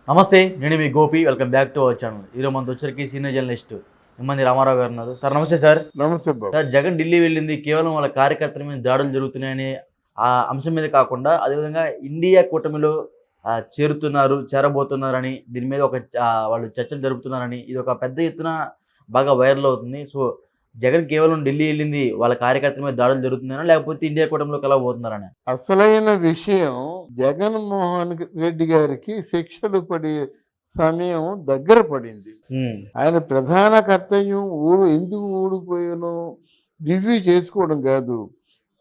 నమస్తే, నేను మీ Gopi. Welcome back to our channel. ఈరోజు మనతో వచ్చరికి సీనియర్ జర్నలిస్ట్ నిమ్మంది రామారావు గారు ఉన్నారు. సార్ నమస్తే సార్. నమస్తే బాబు. సార్, జగన్ ఢిల్లీ వెళ్ళింది కేవలం వాళ్ళ కార్యకర్తల మీద దాడులు జరుగుతున్నాయని ఆ అంశం మీద కాకుండా, అదేవిధంగా ఇండియా కూటమిలో చేరబోతున్నారని, దీని మీద వాళ్ళు చర్చలు జరుపుతున్నారని, ఇది ఒక పెద్ద ఎత్తున బాగా వైరల్ అవుతుంది. సో జగన్ కేవలం ఢిల్లీ వెళ్ళింది వాళ్ళ కార్యకర్తల మీద దాడులు జరుగుతున్నాయని, లేకపోతే ఇండియా కూటమిలో కలవబోతున్నారని? అసలైన విషయం, జగన్మోహన్ రెడ్డి గారికి శిక్షలు పడే సమయం దగ్గర పడింది. ఆయన ప్రధాన కర్తవ్యం ఎందుకు ఊడిపోయానో రివ్యూ చేసుకోవడం కాదు,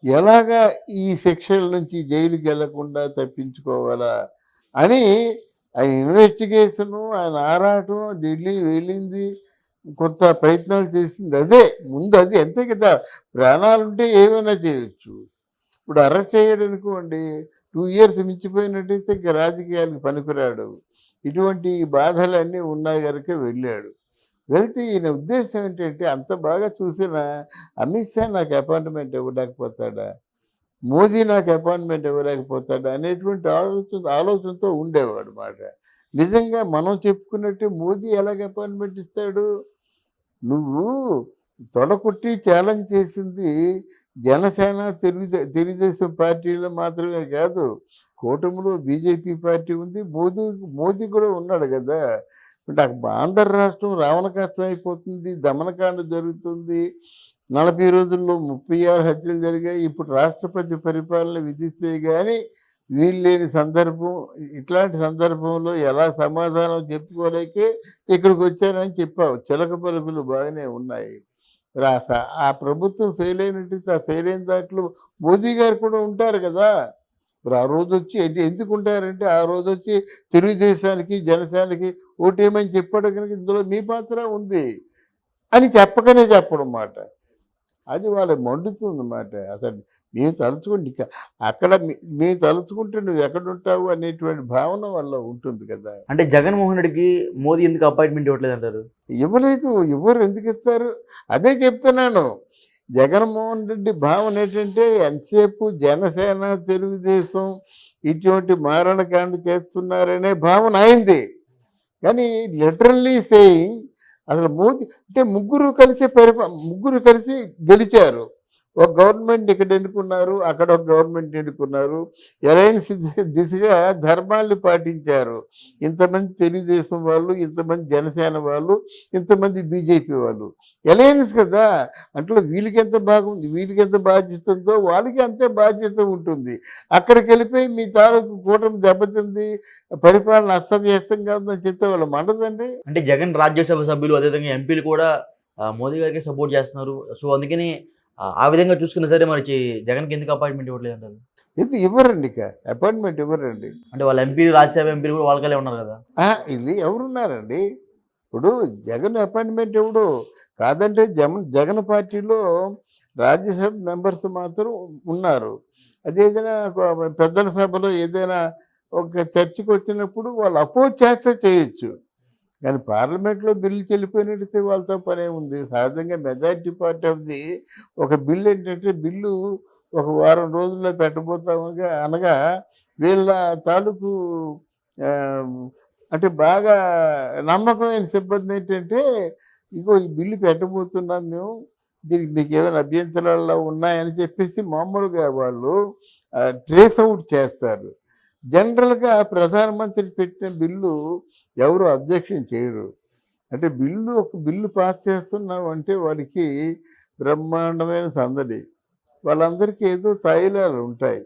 ఎలాగా ఈ శిక్షల నుంచి జైలుకి వెళ్లకుండా తప్పించుకోవాలా అని ఆయన ఇన్వెస్టిగేషను, ఆయన ఆరాటం, ఢిల్లీ వెళ్ళింది, కొంత ప్రయత్నాలు చేసింది. ముందు అది అంతే కదా. ప్రాణాలుంటే ఏమైనా చేయొచ్చు. ఇప్పుడు అరెస్ట్ అయ్యాడు అనుకోండి, 2 years మించిపోయినట్టయితే ఇంకా రాజకీయాలకు పనికిరాడు. ఇటువంటి బాధలన్నీ ఉన్నాయి కనుక వెళ్ళాడు. వెళ్తే ఈయన ఉద్దేశం ఏంటంటే, అంత బాగా చూసిన అమిత్ షా నాకు అపాయింట్మెంట్ ఇవ్వలేకపోతాడా, మోదీ నాకు అపాయింట్మెంట్ ఇవ్వలేకపోతాడా అనేటువంటి ఆలోచనతో ఉండేవాడు మాట. నిజంగా మనం చెప్పుకున్నట్టు మోదీ ఎలాగ అపాయింట్మెంట్ ఇస్తాడు? నువ్వు తొడకొట్టి ఛాలెంజ్ చేసింది జనసేన, తెలుగుదేశం పార్టీలో మాత్రమే కాదు, కూటమిలో బీజేపీ పార్టీ ఉంది, మోదీ కూడా ఉన్నాడు కదా. అంటే ఆంధ్ర రాష్ట్రం రావణ కష్టం అయిపోతుంది, దమనకాండ జరుగుతుంది. 40 రోజుల్లో 36 హత్యలు జరిగాయి. ఇప్పుడు రాష్ట్రపతి పరిపాలన విధిస్తే కానీ వీల్లేని సందర్భం. ఇట్లాంటి సందర్భంలో ఎలా సమాధానం చెప్పుకోలేకే ఇక్కడికి వచ్చానని చెప్పావు. చిలక పలుకులు బాగానే ఉన్నాయి. ఆ ప్రభుత్వం ఫెయిల్ అయినట్టు ఆ ఫెయిల్ అయిన దాంట్లో మోదీ గారు కూడా ఉంటారు కదా. మరి ఆ రోజు వచ్చి ఎందుకు ఉంటారంటే, ఆ రోజు వచ్చి తెలుగుదేశానికి, జనసేనకి ఓటేమని చెప్పాడు కనుక ఇందులో మీ పాత్ర ఉంది అని చెప్పకనే చెప్పడం మాట. అది వాళ్ళకి మండుతుంది అన్నమాట. అసలు మేము తలుచుకుంటే అక్కడ మేము తలుచుకుంటే నువ్వు ఎక్కడుంటావు అనేటువంటి భావన వల్ల ఉంటుంది కదా. అంటే జగన్మోహన్ రెడ్డికి మోదీ ఎందుకు అపాయింట్మెంట్ ఇవ్వట్లేదు అంటారు? ఇవ్వలేదు. ఎవరు ఎందుకు ఇస్తారు? అదే చెప్తున్నాను. జగన్మోహన్ రెడ్డి భావన ఏంటంటే, ఎంతసేపు జనసేన, తెలుగుదేశం ఇటువంటి మారణకాండ చేస్తున్నారనే భావన అయింది. కానీ లిటరల్లీ సేయింగ్, అసలు మోదీ అంటే ముగ్గురు కలిసి గెలిచారు. ఒక గవర్నమెంట్ ఇక్కడ ఎన్నుకున్నారు, అక్కడ ఒక గవర్నమెంట్ ఎన్నుకున్నారు. అలయన్స్ దిశగా ధర్మాన్ని పాటించారు. ఇంతమంది తెలుగుదేశం వాళ్ళు, ఇంతమంది జనసేన వాళ్ళు, ఇంతమంది బీజేపీ వాళ్ళు. అలయన్స్ కదా. అంటే వీళ్ళకి ఎంత బాగుంది, వీళ్ళకి ఎంత బాధ్యత ఉందో వాళ్ళకి అంతే బాధ్యత ఉంటుంది. అక్కడికి వెళ్ళిపోయి మీ తాలూకు కూటమి దెబ్బతింది, పరిపాలన అస్తవ్యస్తంగా ఉందని చెప్తే వాళ్ళు మండదండి. అంటే జగన్ రాజ్యసభ సభ్యులు, అదేవిధంగా ఎంపీలు కూడా మోదీ గారికి సపోర్ట్ చేస్తున్నారు. సో అందుకని ఆ విధంగా చూసుకున్నా సరే, మరి జగన్కి ఎందుకు అపాయింట్మెంట్ ఇవ్వట్లేదు అంటారు? ఎందుకు ఇవ్వరండి? అపాయింట్మెంట్ ఇవ్వరండి. అంటే వాళ్ళ ఎంపీలు, రాజ్యసభ ఎంపీలు కూడా వాళ్ళకలే ఉన్నారు కదా. వీళ్ళు ఎవరున్నారండి? ఇప్పుడు జగన్ అపాయింట్మెంట్ ఇవ్వడు. కాదంటే జగన్ పార్టీలో రాజ్యసభ మెంబర్స్ మాత్రం ఉన్నారు. అదేదైనా పెద్దల సభలో ఏదైనా ఒక చర్చకు వచ్చినప్పుడు వాళ్ళు అపోజ్ చేస్తే చేయొచ్చు. కానీ పార్లమెంట్లో బిల్లుకి వెళ్ళిపోయినట్టయితే వాళ్ళతో పనే ఉంది. సహజంగా మెజారిటీ పార్ట్ ఆఫ్ ది ఒక బిల్లు ఏంటంటే, బిల్లు ఒక వారం రోజుల్లో పెట్టబోతాముగా అనగా వీళ్ళ తాలూకు అంటే బాగా నమ్మకమైన సిబ్బంది ఏంటంటే, ఇగో ఈ బిల్లు పెట్టబోతున్నాం మేము, దీనికి మీకు ఏమైనా అభ్యంతరాలు ఉన్నాయని చెప్పేసి మామూలుగా వాళ్ళు ట్రేస్ అవుట్ చేస్తారు. జనరల్గా ప్రధానమంత్రి పెట్టిన బిల్లు ఎవరు అబ్జెక్షన్ చేయరు. అంటే ఒక బిల్లు పాస్ చేస్తున్నాం అంటే వాడికి బ్రహ్మాండమైన సందడి. వాళ్ళందరికీ ఏదో తాయిలాలు ఉంటాయి.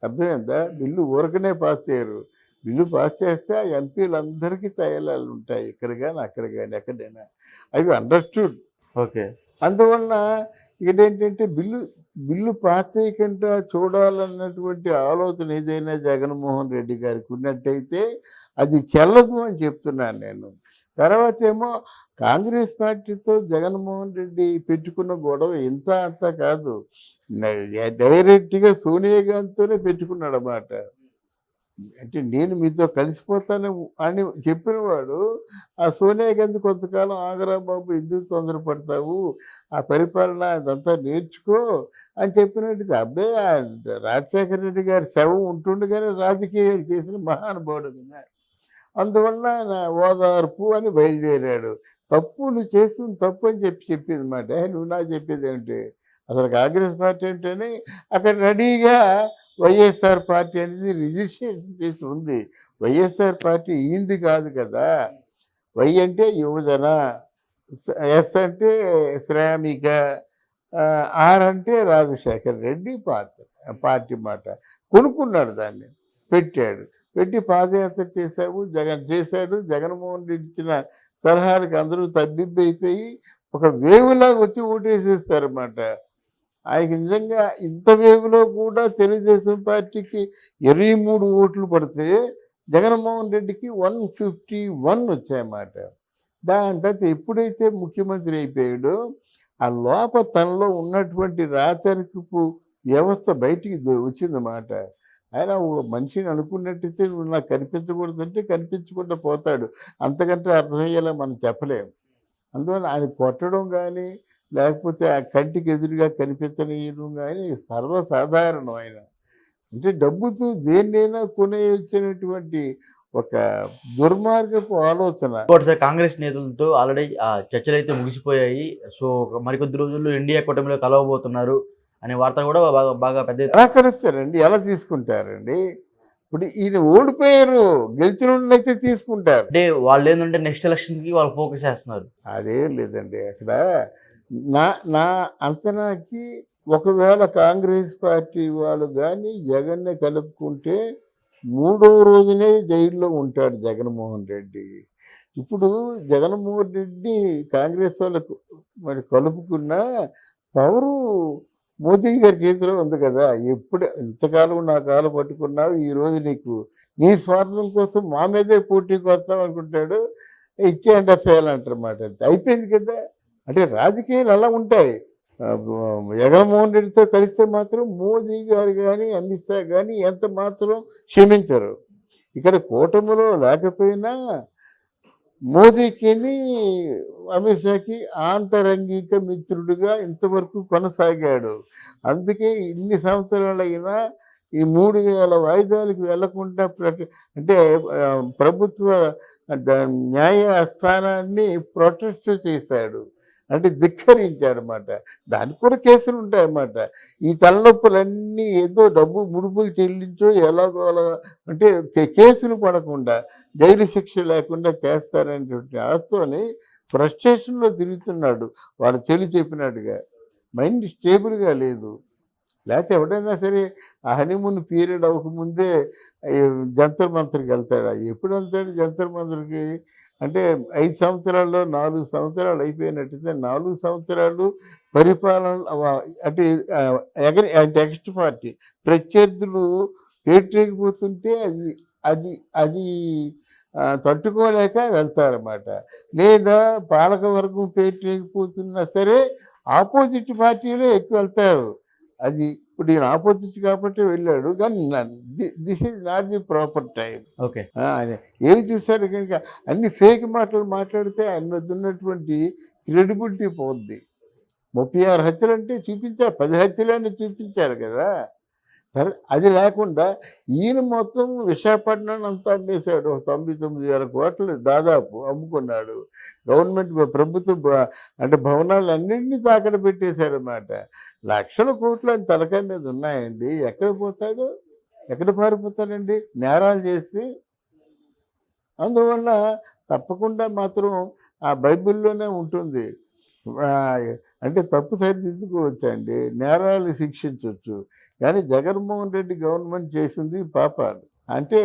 అర్థమైందా? బిల్లు ఊరకనే పాస్ చేయరు. బిల్లు పాస్ చేస్తే ఆ ఎంపీలందరికీ తాయిలాలు ఉంటాయి, ఇక్కడ కానీ అక్కడ కానీ ఎక్కడైనా. అవి అండర్స్టూడ్. ఓకే. అందువలన ఇక్కడేంటంటే, బిల్లు పాస్ చేయకుండా చూడాలన్నటువంటి ఆలోచన ఏదైనా జగన్మోహన్ రెడ్డి గారికి ఉన్నట్టయితే అది చెల్లదు అని చెప్తున్నాను నేను. తర్వాత ఏమో కాంగ్రెస్ పార్టీతో జగన్మోహన్ రెడ్డి పెట్టుకున్న గొడవ ఇంత అంత కాదు. డైరెక్ట్గా సోనియా గాంధీతోనే పెట్టుకున్నాడు అన్నమాట. అంటే నేను మీతో కలిసిపోతాను అని చెప్పినవాడు, ఆ సోనియా గాంధీ కొంతకాలం ఆగరా బాబు, ఎందుకు తొందరపడతావు, ఆ పరిపాలన అదంతా నేర్చుకో అని చెప్పినట్టు. అబ్బాయి రాజశేఖర రెడ్డి గారి శవం ఉంటుండగానే రాజకీయాలు చేసిన మహానుభావుడు కదా. అందువల్ల నా ఓదార్పు అని బయలుదేరాడు. తప్పు నువ్వు చేస్తుంది తప్పు అని చెప్పింది మాట. నువ్వు నాకు చెప్పేది ఏమిటి, అసలు కాంగ్రెస్ పార్టీ అంటేనే అక్కడ రెడీగా వైఎస్ఆర్ పార్టీ అనేది రిజిస్ట్రేషన్ చేసి ఉంది. వైఎస్ఆర్ పార్టీ ఈంది కాదు కదా. వై అంటే యువజన, ఎస్ అంటే శ్రామిక, ఆర్ అంటే రాజశేఖర్ రెడ్డి పార్టీ మాట. కొనుక్కున్నాడు, దాన్ని పెట్టాడు. పెట్టి పాదయాత్ర చేశాడు. జగన్మోహన్ రెడ్డి ఇచ్చిన సలహాలకు అందరూ తబ్బిబ్బైపోయి ఒక వేవులాగా వచ్చి ఓటేసేస్తారన్నమాట. ఆయనకి నిజంగా ఇంత వేవులో కూడా తెలుగుదేశం పార్టీకి 23 ఓట్లు పడితే జగన్మోహన్ రెడ్డికి 151 వచ్చాయన్నమాట. దాని తర్వాత ఎప్పుడైతే ముఖ్యమంత్రి అయిపోయాడో ఆ తనలో ఉన్నటువంటి రాచరికపు వ్యవస్థ బయటికి వచ్చిందన్నమాట. ఆయన మనిషిని అనుకున్నట్టయితే నువ్వు నాకు కనిపించకూడదంటే కనిపించకుండా పోతాడు. అంతకంటే అర్థమయ్యేలా మనం చెప్పలేము. అందువల్ల ఆయన కొట్టడం కానీ లేకపోతే ఆ కంటికి ఎదురుగా కనిపించనీయడం కానీ సర్వసాధారణం. ఆయన అంటే డబ్బుతో దేన్నైనా కొనేయొచ్చినటువంటి ఒక దుర్మార్గపు ఆలోచన. ఇంకోటిసారి కాంగ్రెస్ నేతలతో ఆల్రెడీ చర్చలు అయితే ముగిసిపోయాయి. సో మరికొద్ది రోజుల్లో ఇండియా కూటమిలో కలవబోతున్నారు అనే వార్తలు కూడా బాగా బాగా పెద్ద ఎలా కలుస్తారండి, ఎలా తీసుకుంటారండి? ఇప్పుడు ఈయన ఓడిపోయారు, గెలిచిన వాళ్ళైతే తీసుకుంటారు. అంటే వాళ్ళు ఏంటంటే నెక్స్ట్ ఎలక్షన్కి వాళ్ళు ఫోకస్ చేస్తున్నారు. అదేం లేదండి. అక్కడ నా నా అంచనాకి ఒకవేళ కాంగ్రెస్ పార్టీ వాళ్ళు కానీ జగన్నే కలుపుకుంటే 3వ రోజునే జైల్లో ఉంటాడు జగన్మోహన్ రెడ్డి. ఇప్పుడు జగన్మోహన్ రెడ్డి కాంగ్రెస్ వాళ్ళకు మరి కలుపుకున్న పవరు మోదీ గారి చేతిలో ఉంది కదా. ఎప్పుడు ఇంతకాలం నా కాలు పట్టుకున్నావు, ఈరోజు నీ స్వార్థం కోసం మా మీదే పోటీకి వస్తాం అనుకుంటాడు. ఇచ్చేయండి ఫెయిల్ అంటారన్నమాట. అయిపోయింది కదా. అంటే రాజకీయాలు అలా ఉంటాయి. జగన్మోహన్ రెడ్డితో కలిస్తే మాత్రం మోదీ గారు కానీ అమిత్ షా కానీ ఎంత మాత్రం క్షమించరు. ఇక్కడ కూటమిలో లేకపోయినా మోదీకి అమిత్ షాకి ఆంతరంగిక మిత్రుడిగా ఇంతవరకు కొనసాగాడు. అందుకే ఇన్ని సంవత్సరాలైనా ఈ 3000 వాయిదాలకు వెళ్లకుండా అంటే ప్రభుత్వ న్యాయ స్థానాన్ని ప్రొటెస్ట్ చేశాడు, అంటే ధిక్కరించాడనమాట. దానికి కూడా కేసులు ఉంటాయన్నమాట. ఈ తలనొప్పులన్నీ ఏదో డబ్బు ముడుపులు చెల్లించో ఎలాగో అలా అంటే కేసులు పడకుండా జైలు శిక్ష లేకుండా చేస్తారనేటువంటి ఆస్తోని ఫ్రస్ట్రేషన్లో తిరుగుతున్నాడు. వాళ్ళ చెల్లి చెప్పినట్టుగా మైండ్ స్టేబుల్గా లేదు. లేకపోతే ఎవడైనా సరే ఆ హనీమూన్ పీరియడ్ అవ్వకముందే జంతర్ మంతర్కి వెళ్తాడు. ఎప్పుడు వెళ్తాడు జంతర్ మంతర్కి? అంటే 5 సంవత్సరాల్లో 4 సంవత్సరాలు అయిపోయినట్టయితే 4 సంవత్సరాలు పరిపాలన అంటే నెక్స్ట్ పార్టీ ప్రత్యర్థులు పేటరేగిపోతుంటే అది అది అది తట్టుకోలేక వెళ్తారన్నమాట. లేదా పాలకవర్గం పేటరేగిపోతున్నా సరే ఆపోజిట్ పార్టీలో ఎక్కువ వెళ్తారు. అది ఇప్పుడు ఈయన ఆపోజిట్ కాబట్టి వెళ్ళాడు, కానీ this is not the proper time. Okay, ఆయన ఏమి చూశాడు కనుక అన్ని ఫేక్ మాటలు మాట్లాడితే ఆయన వద్ద ఉన్నటువంటి క్రెడిబిలిటీ పోద్ది. 36 హత్యలు అంటే చూపించారు, 10 హత్యలని చూపించారు కదా. అది లేకుండా ఈయన మొత్తం విశాఖపట్నాన్ని అంతా అమ్మేశాడు. 99,000 కోట్లు దాదాపు అమ్ముకున్నాడు. గవర్నమెంట్ ప్రభుత్వ అంటే భవనాలన్నింటినీ తాకడ పెట్టేశాడు అన్నమాట. లక్షల కోట్లు ఆయన తలకాయ మీద ఉన్నాయండి. ఎక్కడ పోతాడు, ఎక్కడ పారిపోతాడండి నేరాలు చేసి? అందువల్ల తప్పకుండా మాత్రం ఆ బైబిల్లోనే ఉంటుంది, అంటే తప్పు సరిదిద్దుకోవచ్చండి, నేరాలు శిక్షించవచ్చు. కానీ జగన్మోహన్ రెడ్డి గవర్నమెంట్ చేసింది పాపాలు. అంటే